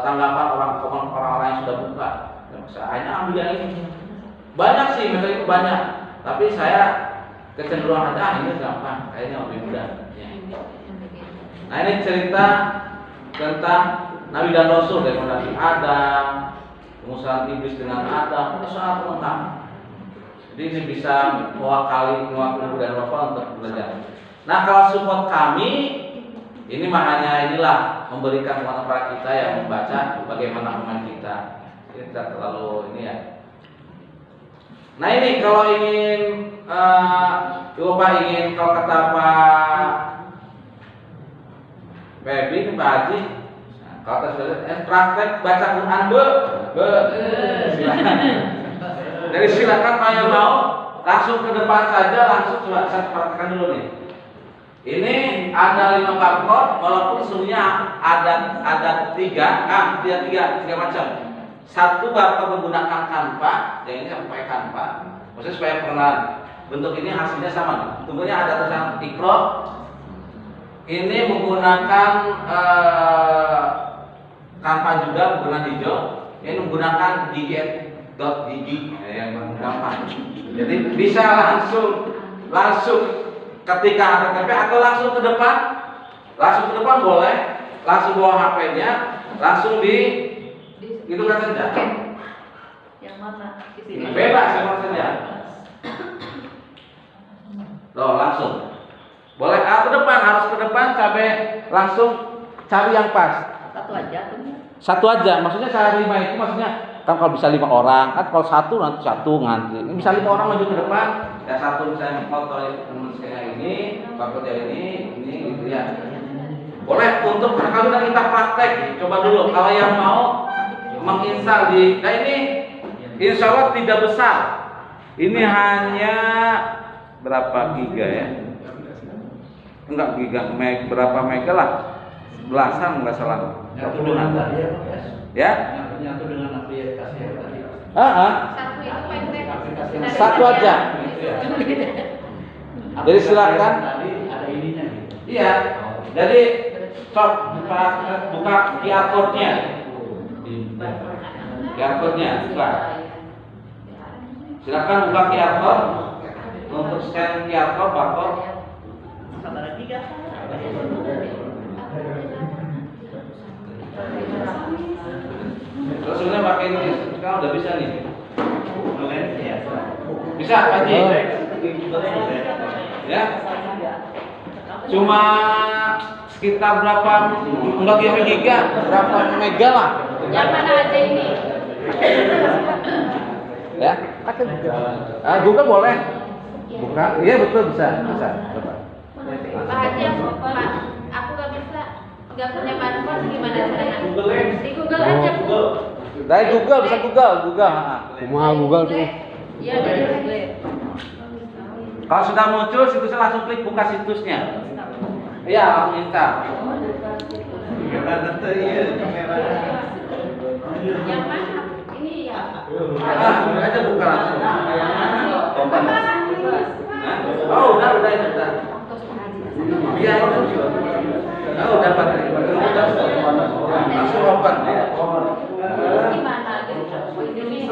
E: tanggapan orang-orang yang sudah buka. Saya ambil yang ini. Banyak sih, metode itu banyak. Tapi saya kecenderungan ini gampang, kayaknya lebih mudah. Ya. Nah ini cerita tentang Nabi dan Rasul dari Nabi Adam, pengusahaan iblis dengan Adam, itu sangat lengkap. Jadi ini bisa mewakili dan Rasul untuk belajar. Nah kalau support kami, ini makanya inilah memberikan kepada kita yang membaca bagaimana pemain kita. Ini tidak terlalu ini ya. Nah ini kalau ingin, Bapak ingin kalau kata Pak Baby ini Pak Haji, kalau kita sudah praktek baca Quran silakan. Jadi silakan kalau yang mau langsung ke depan saja, langsung coba saya praktekkan dulu nih. Ini ada 5 barcode, walaupun sebenarnya ada 3 macam. Satu barcode menggunakan Canva, yang ini pakai Canva, maksudnya supaya pernah bentuk ini hasilnya sama. Tentunya ada tulisan Iqra. Ini menggunakan Canva juga menggunakan hijau. Ini menggunakan digi yang gampang. Jadi bisa langsung ketika ada KTP atau langsung ke depan boleh, langsung bawa HP-nya, langsung itu kan saja.
F: Yang mana? Di sini.
E: Bebas sama saja. Loh, langsung. Boleh ke depan, harus ke depan sampai langsung cari yang pas. Satu aja. Maksudnya cara 5 itu maksudnya kan kalau bisa 5 orang, kan kalau satu nanti satu ngantri. Ini bisa 5 orang maju ke depan, ya satu misalnya foto teman saya ini, foto dia ini gitu ya. Boleh untuk kalau kita praktek, coba dulu. Kalau yang mau menginstal nah ini insya Allah tidak besar. Ini hanya berapa giga ya? Enggak giga, berapa mega lah? Belasan nggak salah. Nggak puluhan. Ya?
B: Nyatu dengan aplikasi yang tadi.
F: Satu itu pendek.
E: Satu aja. Jadi silakan.
B: Tadi ada ininya gitu.
E: Iya. Jadi buka QR code-nya. QR code-nya buka. Silakan buka QR code untuk scan QR code barcode. Terus sebenarnya pakai ini sekarang udah bisa nih. Bisa Pak Haji? Ya. Cuma sekitar berapa? Enggak giga, berapa mega lah?
F: Yang mana aja ini?
E: Ya. Google boleh. Buka. Iya betul bisa.
F: Pak Haji, aku nggak bisa. Nggak punya smartphone, gimana caranya? Di Google aja.
E: Dari Google bisa Google.
C: Cuma Google tuh.
F: Iya, dari Google.
E: Kalau sudah muncul situsnya langsung klik buka situsnya. Iya, langsung install.
F: Yang mana? Ini ya.
E: Ini aja buka langsung. Open. Oh, udah itu. Iya, udah dapat. Langsung open ya.
F: Gimana? Ini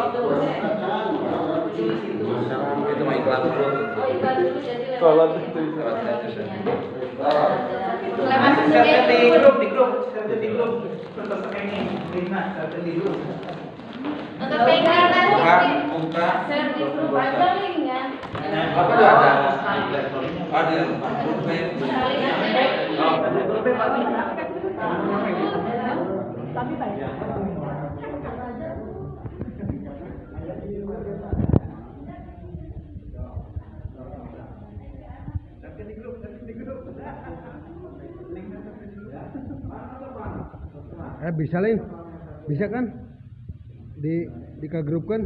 E: Itu mah iklan dulu.
F: Oh, iklan dulu jadi lewat.
E: Kalau itu di grup.
F: Untuk pegang tadi.
E: Buka.
F: Share di grup aja linknya.
E: Apa tuh ada? Ada.
C: Bisa lain. Bisa kan? Di grup kan?